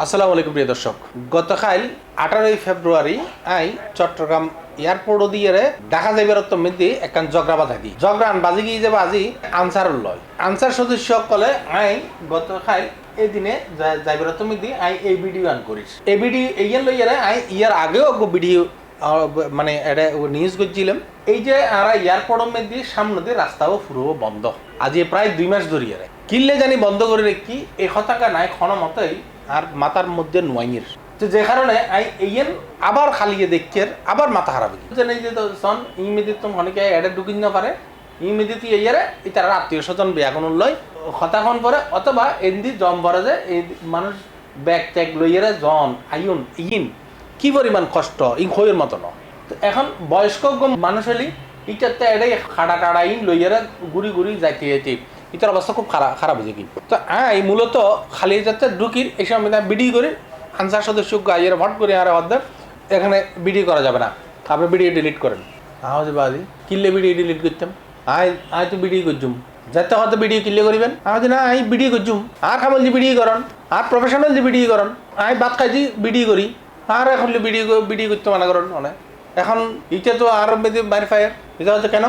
আসসালামু আলাইকুম প্রিয় দর্শক। গতকাল 18 ফেব্রুয়ারি আই চট্টগ্রাম এয়ারপোর্ট দিয়ে ঢাকা যাইবার মধ্যে একখান জগরা বাধা দিই জগরান বাজি গিয়ে যাবে আজি আনসার লয় আনসার সদস্য সকলে আই গতকাল এই দিনে যাইবার মধ্যে আই এই ভিডিও আন করিস এই ভিডিও এইয়ার লইয়ারে আই ইয়ার আগেও ভিডিও মানে এটা নিউজ করছিলাম। এই যে আমরা এয়ারপোর্টের মধ্যে সামনে দিয়ে রাস্তাও পুরো বন্ধ আজ প্রায় 2 মাস ধরিয়ে কিনলে জানি বন্ধ করে রেখি এই হতাকা নাই ক্ষণ মতোই আর মাথার মধ্যে নোয়াইয়ের তো যে কারণে আই এইয়েন আবার খালিয়ে দেখছে আবার মাথা খারাপ জানি যে সন ইমিডিয়েট তো অনেকে এডে ঢুকিন না পারে ইমিডিয়েট ইয়ারে এই তারা আত্মীয় স্বজন বিয়াখন লয় হতাখন পরে অথবা এমনি জম পরে যে এই মানুষ ব্যাগ ট্যাগ লইয়ারে জন আইন ইন কি পরিমাণ কষ্ট ই খইয়ের মতো ন তো এখন বয়স্ক মানুষ হলি ইটাতে এটাই খাড়া টাড়া ইন লইয়ারে ঘুরি ঘুরি যাইতে যাইতে ইটার অবস্থা খুব খারাপ হয়েছে কি তো আই মূলত খালি যাতে ঢুকির এই সময় বিডি করে আনসার সদস্য গাইয়ের ভট করে আর অর্ধেক এখানে বিডি করা যাবে না আপনি ভিডিও ডিলিট করেন যে বাদি কিনলে ভিডিও ডিলিট করতাম আই তো ভিডিও করছুম যাতে হয়তো ভিডিও কিনলে করিবেন যে না আই ভিডিও করছুম আর খামল যে ভিডিও করেন আর প্রফেশনাল যে ভিডিও করেন আই ভাত খাইছি ভিডিও করি আর এখন ভিডিও করতে মানা করেন অনেক এখন এটা তো আর বাইরে ফায়ার এটা হচ্ছে কেন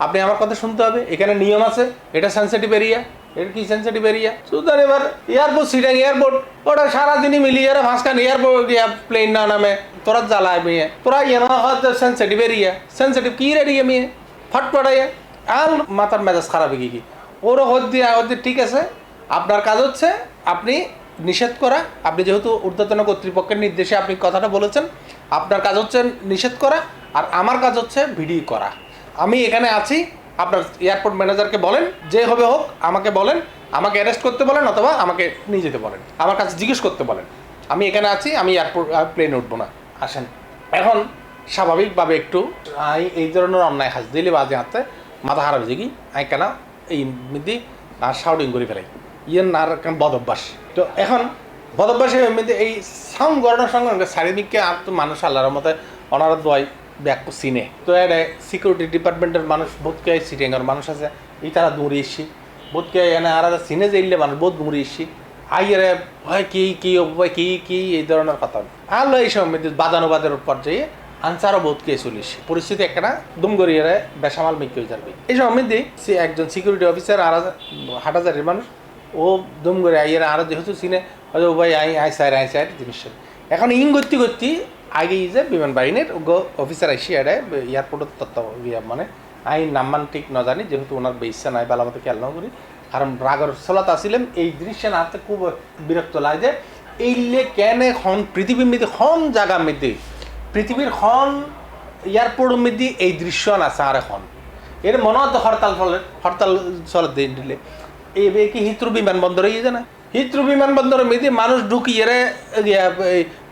আপনি আমার কথা শুনতে হবে এখানে নিয়ম আছে এটা সেন্সিটিভ এরিয়া এটা কি সেন্সিটিভ এরিয়া সুতরাং এবার এয়ারপোর্ট সিটাং এয়ারপোর্ট ওটা সারাদিনই মিলিয়ে মাঝখানে এয়ারপোর্ট প্লেন না নামে তোরা জ্বালায় মেয়ে তোরা হচ্ছে সেন্সিটিভ এরিয়া সেন্সিটিভ কি এরিয়া মেয়ে ফটফটাইয়া আর মাথার মেজাজ খারাপ কি ওরও হদ্দি ঠিক আছে আপনার কাজ হচ্ছে আপনি নিষেধ করা আপনি যেহেতু ঊর্ধ্বতন কর্তৃপক্ষের নির্দেশে আপনি কথাটা বলেছেন আপনার কাজ হচ্ছে নিষেধ করা আর আমার কাজ হচ্ছে ভিডিও করা আমি এখানে আছি আপনার এয়ারপোর্ট ম্যানেজারকে বলেন যে হবে হোক আমাকে বলেন আমাকে অ্যারেস্ট করতে বলেন অথবা আমাকে নিয়ে যেতে বলেন আমার কাছে জিজ্ঞেস করতে বলেন আমি এখানে আছি আমি এয়ারপোর্ট প্লেনে উঠবো না আসেন এখন স্বাভাবিকভাবে একটু এই ধরনের অন্যায় হাস দিলে বাজে হাতে মাথা খারাপ হয়েছে কি আই কেন এই মধ্যে আর শাউটিং করে ফেলাই ইয়েন আর বদ অভ্যাস তো এখন বদ অভ্যাসের মধ্যে এই সাউন্ড গড়ানোর সঙ্গে চারিদিকে আর তো মানুষ আল্লাহর মতে অনারত দোয়াই ব্যাক চিনে তো এটা সিকিউরিটি ডিপার্টমেন্টের মানুষ বোধকে সিটিংয়ের মানুষ আছে এই তারা দৌড়ে এসছি বোধকে এনে আর চিনে যাইলে মানুষ বহুত দৌড়ে এসছি আইয়ারে ভয় কি এই ধরনের কথা আর এই সময় বাদানুবাদের পর্যায়ে আনসারও বোধকে চলে এসছি পরিস্থিতি একটা দুম গড়িয়ে বেসামাল মিকে হয়ে যাবে এই সময় সে একজন সিকিউরিটি অফিসার আর হাটাজারের মানুষ ও দুম করে আইয়ারে আরো যেহেতু চিনে ও ভাই আই সাইড জিনিস এখন করতে আগে যে বিমান বাহিনীর অফিসার আইসি এটা এয়ারপোর্টের তত্ত্ব মানে নাম্মান ঠিক না জানি যেহেতু ওনার ইচ্ছা নাই বেলা মতো খেয়াল না করি কারণ রাগর চলাত আসছিলাম এই দৃশ্যে নাতে খুব বিরক্ত লাগে যে এইলে কেনে খন পৃথিবীর মধ্যে খন জায়গার মধ্যে পৃথিবীর খন এয়ারপোর্টের মধ্যে এই দৃশ্য আছে আর এখন এর মনে হতো হরতাল চলে দিলে এই কি হিত্রু বিমানবন্দরে ইয়ে জানা হিত্রু বিমানবন্দরের মধ্যে মানুষ ঢুকিয়ে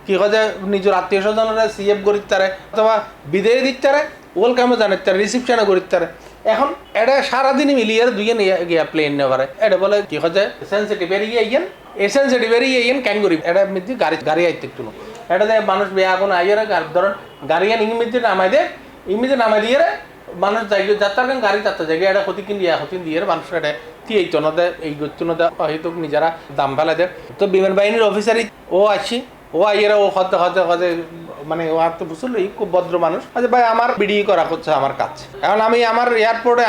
কি হয় যে নিজের আত্মীয় স্বজনরা সিএফ করিতে পারে অথবা বিদেয় দিতে পারে ওয়েলকামও জানিতে পারে রিসিপশনও করিতে পারে এখন এটা সারাদিনই মিলিয়ে দুইয়ে গিয়া প্লেন নেওয়া পারে এটা বলে কি হয় যে সেন্সিটিভ এরিয়া ইয়েন এই সেন্সিটিভ এরিয়া ইয়েন ক্যান করি এটা মধ্যে গাড়ি আইতে একটু এটা যে মানুষ বেয়া এখন আইয়ারে ধরেন গাড়ি আন ইমিডিয়েট নামাই দেয় ইমিডিয়েট নামাই দিয়ে মানুষ যাত্রার গাড়ি যাত্রা জায়গায় এটা হতিকিন দিয়ে মানুষ এটা এই তো নদে এই গত্য নদে হয়তো নিজেরা দাম ফেলা দেয় তো বিমান বাহিনীর অফিসারই ও আসি ও আইয়েরা ও হতে মানে ও আর তো বুঝলো এই খুব ভদ্র মানুষ আচ্ছা ভাই আমার বিডি করা হচ্ছে আমার কাজ এখন আমি আমার এয়ারপোর্টে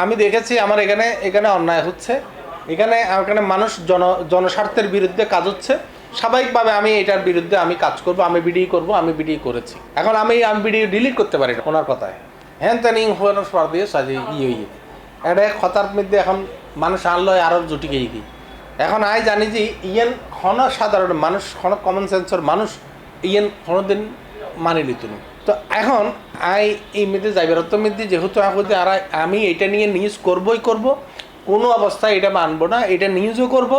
আমি দেখেছি আমার এখানে অন্যায় হচ্ছে এখানে মানুষ জনস্বার্থের বিরুদ্ধে কাজ হচ্ছে স্বাভাবিকভাবে আমি এটার বিরুদ্ধে আমি কাজ করব আমি বিডি করেছি এখন আমি ভিডিও ডিলিট করতে পারি না ওনার কথায় হ্যান তেন হওয়ানোর পর দিয়ে সাজে এটা কথার মধ্যে এখন মানুষ আনলো আরও জুটি গিয়ে এখন আই জানি যে ইয়েন ক্ষণ সাধারণ মানুষ ক্ষণ কমন সেন্সর মানুষ ইয়েন কোনোদিন মানি নিত না তো এখন এই মধ্যে যাইবার মধ্যে যেহেতু আর আমি এটা নিয়ে নিউজ করবই কোনো অবস্থায় এটা মানবো না এটা নিউজও করব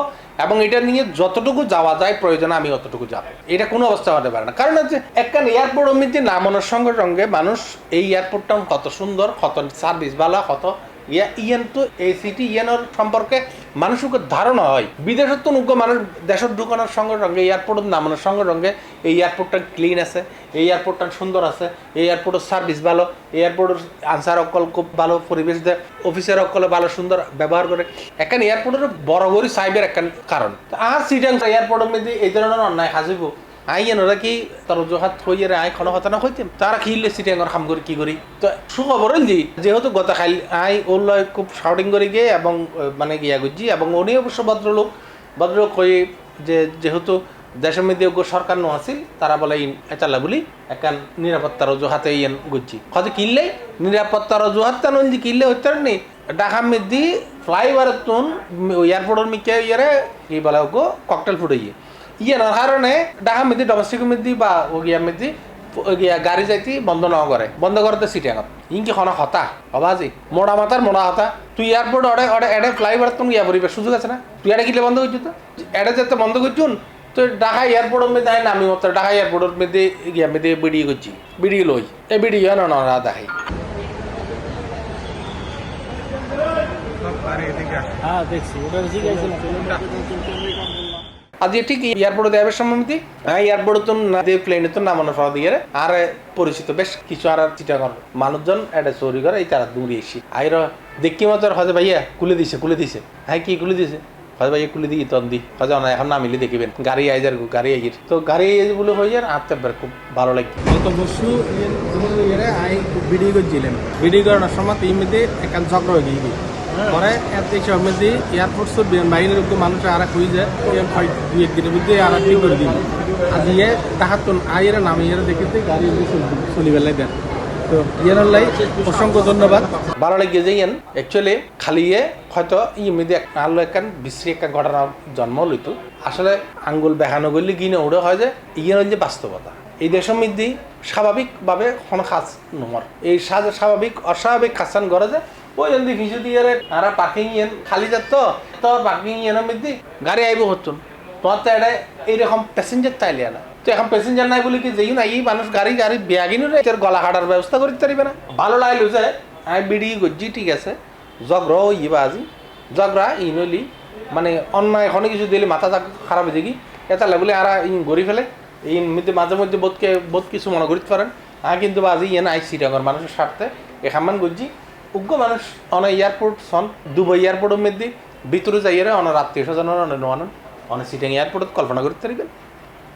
এবং এটা নিয়ে যতটুকু যাওয়া যায় প্রয়োজনে আমি অতটুকু যাবো এটা কোনো অবস্থা হতে পারে না কারণ হচ্ছে একখান এয়ারপোর্টের মধ্যে নামানোর সঙ্গে সঙ্গে মানুষ এই এয়ারপোর্টটা কত সুন্দর কত সার্ভিস ভালো কত ইয়ান তো এই সিটি ইয়ানোর সম্পর্কে মানুষের ধারণা হয় বিদেশের তো নুগ্য মানুষ দেশের ঢুকানোর সঙ্গে সঙ্গে এয়ারপোর্টের নামানোর সঙ্গে সঙ্গে এই এয়ারপোর্টটা ক্লিন আছে, এই এয়ারপোর্টটা সুন্দর আছে, এই এয়ারপোর্টের সার্ভিস ভালো, এয়ারপোর্টের আনসার অকল খুব ভালো পরিবেশ দেয়, অফিসার অকলে ভালো সুন্দর ব্যবহার করে। এখন এয়ারপোর্টের বড় বড় সাইবের একটা কারণ আর সিটাং এয়ারপোর্টের মধ্যে এই ধরনের অন্যায় হাজিব আইন ওরা কি তার অজুহাত হইয়ে আই কোনো কথা না হইতেন তারা খিললে সিটিয়াঙ্গর খাম করি কি করি তো সুখবর হইলি যেহেতু গতকাল আই ওর খুব শাউটিং করে গিয়ে এবং মানে গিয়া গুজি এবং উনি অবশ্য ভদ্রলোক হয়ে যেহেতু দেশের মধ্যে সরকার নো আসিল তারা বলে এচালা বলি একান নিরাপত্তার অজুহাতে ইয়েন গুজি হয়তো কিনলে নিরাপত্তার অজুহাতটা নইলি কিনলে হইতে নেই ঢাকা মেদি ফ্লাইওভারের তুন এয়ারপোর্টের মিকে ইয়ে কি বলে ওগো ককটেল ফুটাইয়ে ইয়ানোর কারণে ঢাকা মেদি ডোমেস্টিক মেদি বা ওগিয়া মেদি গাড়ি যাইতে বন্ধ ন করে বন্ধ করতে সিটিয়াঙত ইনকি খনা হতা অবাজি মোড়া মাতার মোড়া হতা তুই এয়ারপোর্ট এডে ফ্লাইওভার তুমি ইয়া পরিবে সুযোগ আছে না তুই এডে কিলে বন্ধ করছিস তো এডে যেতে বন্ধ করছুন তো ঢাকা এয়ারপোর্টের মধ্যে নামি মতো ঢাকা এয়ারপোর্টের মধ্যে গিয়া মেদি বিড়িয়ে করছি বিড়িয়ে লই এ বিড়িয়ে না দেখাই আজ ঠিক এয়ারপোর্টে দেওয়ার সম্মতি এয়ারপোর্টে তো না দিয়ে প্লেনে তো নামানো ফা দিয়ে আর পরিচিত বেশ কিছু আর চিটাগর মানুষজন এটা চুরি করে এই তারা দূরে এসি আইর দেখি মতো হয়তো ভাইয়া খুলে দিছে হ্যাঁ কি খুলে দিছে হয়তো ভাইয়া খুলে দিই তন্দি হয়তো না এখন নামিলে দেখিবেন গাড়ি আইজার গাড়ি আইগির তো গাড়ি আইজ বলে হয়ে যান আটতে খুব ভালো লাগে গত বছর আই ভিডিও করছিলাম ভিডিও করানোর সময় এই মধ্যে একান ঝগড়া হয়ে গিয়ে পরে মধ্যে এয়ারপোর্টস বাহিনীর মানুষ আর খুঁজে যায় দুই একদিনের মধ্যে আর ঠিক করে দিবি আর ইয়ে তাহাতন আইয়ের নাম ইয়েরা দেখেতে গাড়ি চলি বেলায় দেন তো ইয়ানোর লাই অসংখ্য ধন্যবাদ ভালো লাগে যে ইয়ান অ্যাকচুয়ালি খালি হয়তো ইমেদি আলো একখান বিশ্রী একটা ঘটনা জন্ম লইতো আসলে আঙ্গুল বেহানো করলে গিয়ে ওটা হয় যে ইয়ান যে বাস্তবতা এই দেশের মধ্যে স্বাভাবিকভাবে কোনো খাস নহর এই স্বাভাবিক অস্বাভাবিক খাসান করে যে ওই যদি ভিজু দিয়ে আর পার্কিং ইয়েন খালি যাত তো পার্কিং ইয়েনের মধ্যে গাড়ি আইব হচ্ছুন তোমার তো এটা এইরকম প্যাসেঞ্জার তাইলে না তো এখন প্যাসেঞ্জার নাই বলে কি যেই না এই মানুষ গাড়ি ব্যাগিনও গলা কাটার ব্যবস্থা করতে পারবে না ভালো লাগলো যে আমি বিড়ি গজ্জি ঠিক আছে জগ্র ইবা আজি জগরা ইনলি মানে অন্যায় এখনো কিছু দিলে মাথা খারাপ হয়ে দেখি এটা বলে আর গড়ি ফেলে এই মধ্যে মাঝে মধ্যে বোধ কিছু মনে করতে পারেন কিন্তু আজি ইয়ে আই সিটাঙ্গর মানুষের স্বার্থে এখান গজ্জি উগ্র মানুষ অনেক এয়ারপোর্ট সন দুবাই এয়ারপোর্টের মধ্যে ভিতরে যাইয়ে অনেক আত্মীয় স্বজনের অনেক নোয়ান অনেক সিটিং এয়ারপোর্টত কল্পনা করতে পারবেন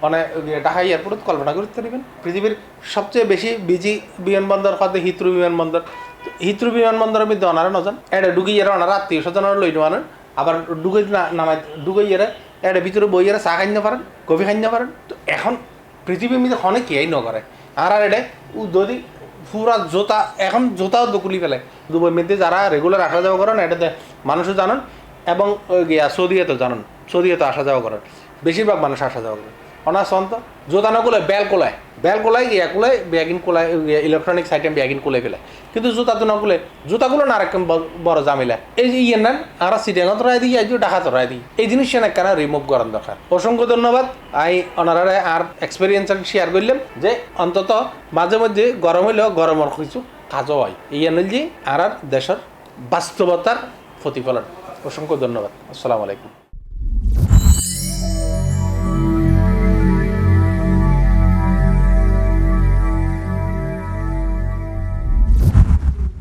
অনেক ঢাকা এয়ারপোর্টত কল্পনা করতে পারবেন পৃথিবীর সবচেয়ে বেশি বিজি বিমানবন্দর হতে হিথ্রো বিমানবন্দর হিথ্রো বিমানবন্দরের মধ্যে অনারা নজান এটা ডুগিয়ে অনারা আত্মীয় স্বজনের লই নেওয়ান আবার ডুগই নামায় ডুগইয়ে এটা ভিতরে বইয়ে চা খাইতে পারেন কফি খাইতে পারেন তো এখন পৃথিবীর মধ্যে অনেক কেয়াই নকরে আর এটা যদি পুরা জোতা এখন জোতাও দকুলি ফেলে দুবাই মধ্যে যারা রেগুলার আসা যাওয়া করেন এটাতে মানুষও জানেন এবং সৌদিয়াতে জানেন সৌদিয়াতে আসা যাওয়া করেন বেশিরভাগ মানুষ আসা যাওয়া করেন অনার সন্ত জোতা না কোলায় বেল কোলায় ব্যাগিন কোলায় ইলেকট্রনিক্স আইটেম ব্যাগিন কোলাই ফেলে কিন্তু জুতা তো না কোলে জুতাগুলো না আরেকম বড় জামিলা এই যে ইয়ে নেন আর সিটিয়াঙত রায় দিই আজ ঢাকাত রায় দিই এই জিনিস না কেন রিমুভ করার দরকার অসংখ্য ধন্যবাদ ওনারা আর এক্সপিরিয়েন্স শেয়ার করলাম যে অন্তত মাঝে মধ্যে গরম হইলেও গরমের কিছু কাজও হয় এই যে আর দেশের বাস্তবতার প্রতিফলন অসংখ্য ধন্যবাদ আসসালামু আলাইকুম